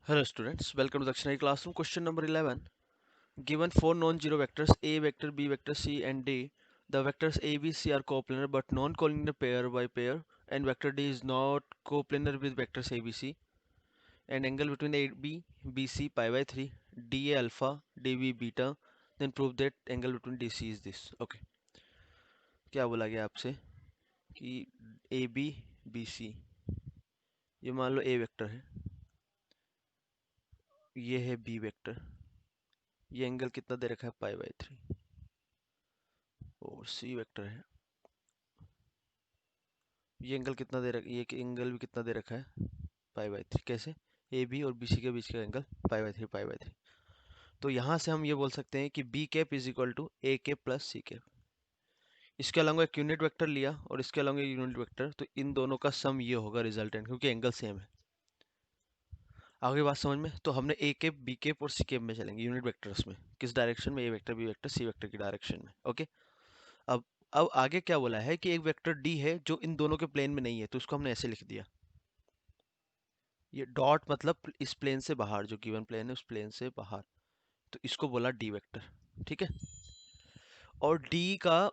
Hello students, welcome to the Dictionary Classroom. Question number 11. Given four non-zero vectors A vector, B vector, C and D, the vectors A, B, C are coplanar but non-collinear pair by pair, and vector D is not coplanar with vectors A, B, C, and angle between A, B, B, C pi by 3, DA alpha, DB beta, then prove that angle between DC is this. Okay, क्या बोला गया आपसे कि A, B, B, C, ये मान लो A vector है, ये है B वेक्टर, ये एंगल कितना दे रखा है पाई बाई 3, और C वेक्टर है, ये एंगल कितना दे रखा, ये एंगल भी कितना दे रखा है पाई बाई 3। कैसे? ए बी और बी सी के बीच का angle pi by 3 pi by 3। तो यहाँ से हम ये बोल सकते हैं कि B cap is equal to A cap plus C cap. इसके अलावा एक यूनिट वेक्टर लिया और इसके अलावा एक यूनिट वेक्टर, तो इन दोनों का सम ये होगा रिजल्टेंट, क्योंकि एंगल सेम है। आगे बात समझ में? तो हमने ए कैप बी कैप और सी कैप में चलेंगे यूनिट वेक्टर्स में, किस डायरेक्शन में? A vector B vector C vector की डायरेक्शन में। ओके, अब अब आगे क्या बोला है कि एक वेक्टर डी है जो इन दोनों के प्लेन में नहीं है, तो उसको हमने ऐसे लिख दिया। ये डॉट मतलब इस प्लेन से बाहर, जो गिवन प्लेन है उस प्लेन से बाहर, तो इसको बोला डी वेक्टर। ठीक है, और डी का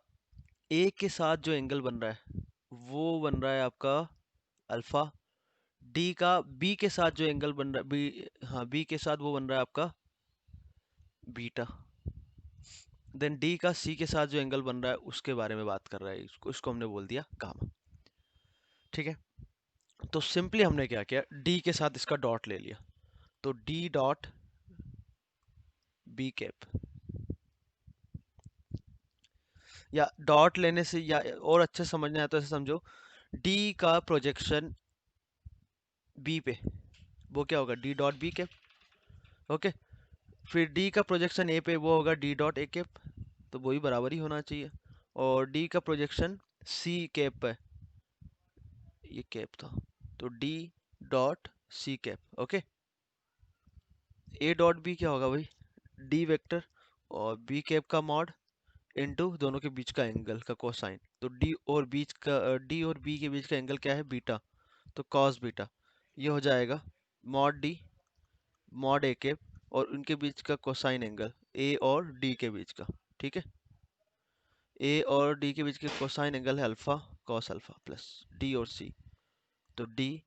ए के साथ जो एंगल बन रहा है वो बन रहा है आपका अल्फा। डी का बी के साथ जो एंगल बन रहा है बी, हाँ बी के साथ वो बन रहा है आपका बीटा। देन डी का सी के साथ जो एंगल बन रहा है उसके बारे में बात कर रहा है, इसको हमने बोल दिया गामा। ठीक है, तो सिंपली हमने क्या किया, डी के साथ इसका डॉट ले लिया, तो डी डॉट बी कैप, या डॉट लेने से या और अच्छे समझना है तो ऐसे समझो, डी का प्रोजेक्शन बी पे वो क्या होगा, D dot B cap. Okay, फिर डी का प्रोजेक्शन ए पे वो होगा डी डॉट ए कैप, तो वही बराबर ही होना चाहिए। और डी का प्रोजेक्शन सी कैप पे, ये कैप था, तो D dot C cap. Okay, A dot B क्या होगा भाई, डी वेक्टर और बी कैप का मॉड इनटू दोनों के बीच का एंगल का कोसाइन, तो डी और बी के बीच का एंगल क्या है, बीटा, तो कॉस बीटा। ये हो जाएगा mod D mod A cap, और उनके बीच का कोसाइन एंगल ए और डी के बीच का। ठीक है, ए और डी के बीच के कोसाइन एंगल है alpha cos alpha plus D और सी, तो डी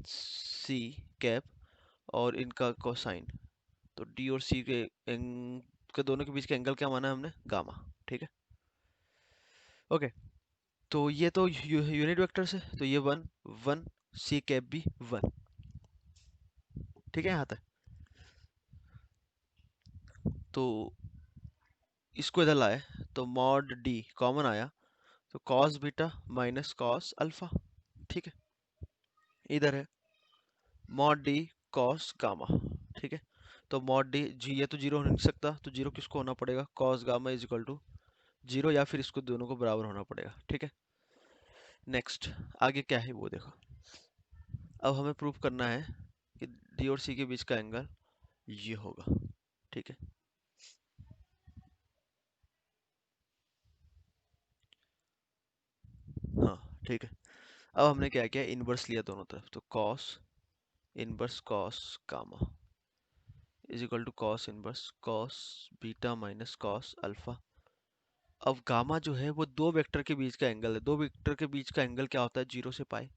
सी कैप और इनका कोसाइन, तो डी और सी के दोनों के बीच का एंगल क्या माना है हमने, गामा। ठीक है, ओके, तो ये तो यूनिट वेक्टर से, तो ये वन वन, सी कैप भी वन। ठीक है यहाँ तक, तो इसको इधर लाए तो मॉड डी कॉमन आया, तो cos beta minus cos alpha. ठीक है, इधर है मॉड डी कॉस गामा। ठीक है, तो मॉड डी जी, ये तो जीरो हो नहीं सकता, तो जीरो किसको होना पड़ेगा, cos gamma is equal to zero, या फिर इसको दोनों को बराबर होना पड़ेगा। ठीक है, नेक्स्ट आगे क्या है वो देखो। अब हमें प्रूव करना है कि डी और सी के बीच का एंगल ये होगा। ठीक है, हाँ ठीक है, अब हमने क्या किया, इनवर्स लिया दोनों तरफ, तो cos inverse cos gamma is equal to cos inverse cos beta minus cos alpha. अब गामा जो है वो दो वेक्टर के बीच का एंगल है, दो वेक्टर के बीच का एंगल क्या होता है, जीरो से पाई,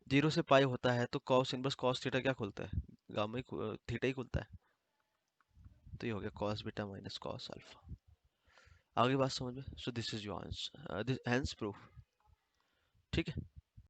जीरो से पाई होता है, तो कॉस इनवर्स कॉस थीटा क्या खुलता है, गामा ही थीटा ही खुलता है, तो ये हो गया cos beta minus cos alpha. आगे बात समझ में? So this is your answer, this hence proof. ठीक है,